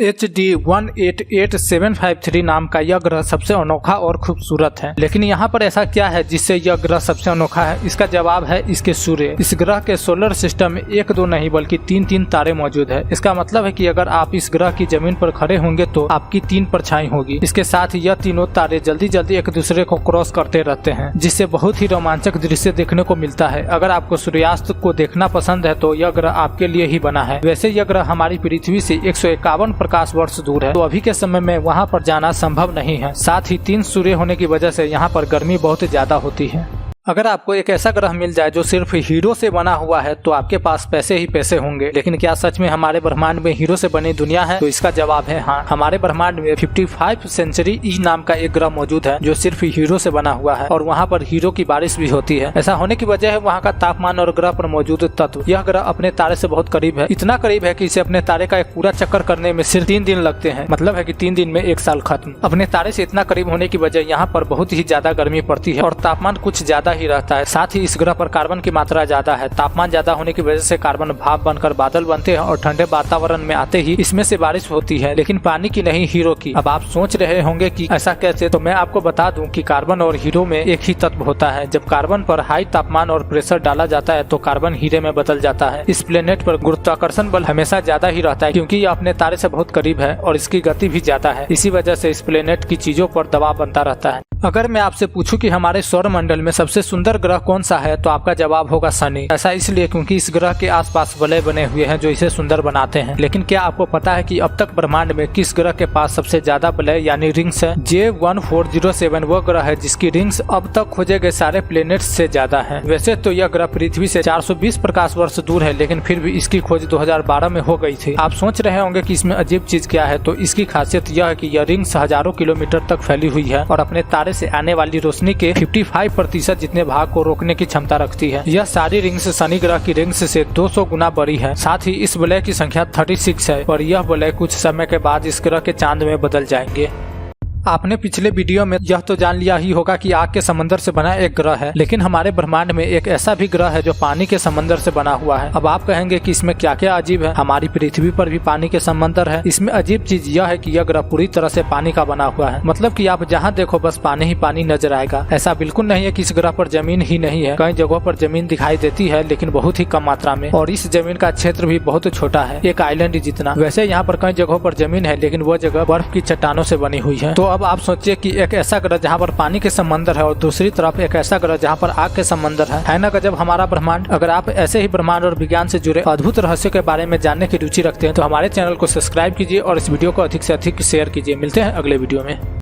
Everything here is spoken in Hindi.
HD188753 नाम का यह ग्रह सबसे अनोखा और खूबसूरत है। लेकिन यहाँ पर ऐसा क्या है जिससे यह ग्रह सबसे अनोखा है? इसका जवाब है इसके सूर्य। इस ग्रह के सोलर सिस्टम में एक दो नहीं बल्कि तीन तारे मौजूद है। इसका मतलब है कि अगर आप इस ग्रह की जमीन पर खड़े होंगे तो आपकी 3 परछाई होगी। इसके साथ ही यह तीनों तारे जल्दी जल्दी एक दूसरे को क्रॉस करते रहते हैं, जिससे बहुत ही रोमांचक दृश्य देखने को मिलता है। अगर आपको सूर्यास्त को देखना पसंद है तो यह ग्रह आपके लिए ही बना है। वैसे यह ग्रह हमारी पृथ्वी से 151 प्रकाश वर्ष दूर है, तो अभी के समय में वहाँ पर जाना संभव नहीं है। साथ ही 3 सूर्य होने की वजह से यहाँ पर गर्मी बहुत ज्यादा होती है। अगर आपको एक ऐसा ग्रह मिल जाए जो सिर्फ हीरो से बना हुआ है तो आपके पास पैसे ही पैसे होंगे। लेकिन क्या सच में हमारे ब्रह्मांड में हीरो से बनी दुनिया है? तो इसका जवाब है हाँ। हमारे ब्रह्मांड में 55 सेंचुरी ई नाम का एक ग्रह मौजूद है जो सिर्फ हीरो से बना हुआ है और वहाँ पर हीरो की बारिश भी होती है। ऐसा होने की वजह है वहाँ का तापमान और ग्रह पर मौजूद तत्व। यह ग्रह अपने तारे से बहुत करीब है, इतना करीब है कि इसे अपने तारे का एक पूरा चक्कर करने में सिर्फ 3 दिन लगते हैं। मतलब है कि 3 दिन में 1 साल खत्म। अपने तारे से इतना करीब होने की वजह यहाँ पर बहुत ही ज्यादा गर्मी पड़ती है और तापमान कुछ ज्यादा ही रहता है। साथ ही इस ग्रह पर कार्बन की मात्रा ज्यादा है। तापमान ज्यादा होने की वजह से कार्बन भाप बनकर बादल बनते हैं और ठंडे वातावरण में आते ही इसमें से बारिश होती है, लेकिन पानी की नहीं, हीरो की। अब आप सोच रहे होंगे कि ऐसा कैसे? तो मैं आपको बता दूं कि कार्बन और हीरो में एक ही तत्व होता है। जब कार्बन पर हाई तापमान और प्रेशर डाला जाता है तो कार्बन हीरे में बदल जाता है। इस प्लेनेट पर गुरुत्वाकर्षण बल हमेशा ज्यादा ही रहता है क्योंकि यह अपने तारे से बहुत करीब है और इसकी गति भी ज्यादा है। इसी वजह से इस प्लेनेट की चीजों पर दबाव बनता रहता है। अगर मैं आपसे पूछूं कि हमारे सौर मंडल में सबसे सुंदर ग्रह कौन सा है तो आपका जवाब होगा शनि। ऐसा इसलिए क्योंकि इस ग्रह के आसपास वलय बने हुए हैं जो इसे सुंदर बनाते हैं। लेकिन क्या आपको पता है कि अब तक ब्रह्मांड में किस ग्रह के पास सबसे ज्यादा वलय यानी रिंग्स है? J1407 वह ग्रह है जिसकी रिंग्स अब तक खोजे गए सारे प्लेनेट्स से ज्यादा है। वैसे तो यह ग्रह पृथ्वी से 420 प्रकाश वर्ष दूर है, लेकिन फिर भी इसकी खोज 2012 में हो गई थी। आप सोच रहे होंगे कि इसमें अजीब चीज क्या है, तो इसकी खासियत यह है कि यह रिंग्स हजारों किलोमीटर तक फैली हुई है और अपने तारे से आने वाली रोशनी के 55% जितने भाग को रोकने की क्षमता रखती है। यह सारी रिंग्स शनि ग्रह की रिंग्स से 200 गुना बड़ी है। साथ ही इस वलय की संख्या 36 है और यह वलय कुछ समय के बाद इस ग्रह के चांद में बदल जाएंगे। आपने पिछले वीडियो में यह तो जान लिया ही होगा कि आग के समंदर से बना एक ग्रह है, लेकिन हमारे ब्रह्मांड में एक ऐसा भी ग्रह है जो पानी के समंदर से बना हुआ है। अब आप कहेंगे कि इसमें क्या क्या अजीब है? हमारी पृथ्वी पर भी पानी के समंदर है। इसमें अजीब चीज यह है कि यह ग्रह पूरी तरह से पानी का बना हुआ है। मतलब कि आप जहाँ देखो बस पानी ही पानी नजर आएगा। ऐसा बिल्कुल नहीं है कि इस ग्रह पर जमीन ही नहीं है। कई जगहों पर जमीन दिखाई देती है लेकिन बहुत ही कम मात्रा में, और इस जमीन का क्षेत्र भी बहुत छोटा है, एक आइलैंड जितना। वैसे यहाँ पर कई जगहों पर जमीन है लेकिन वह जगह बर्फ की चट्टानों से बनी हुई है। तो अब आप सोचिए कि एक ऐसा ग्रह जहाँ पर पानी के समंदर है और दूसरी तरफ एक ऐसा ग्रह जहाँ पर आग के समंदर है ना गजब हमारा ब्रह्मांड। अगर आप ऐसे ही ब्रह्मांड और विज्ञान से जुड़े अद्भुत रहस्यों के बारे में जानने की रुचि रखते हैं तो हमारे चैनल को सब्सक्राइब कीजिए और इस वीडियो को अधिक से अधिक शेयर कीजिए। मिलते हैं अगले वीडियो में।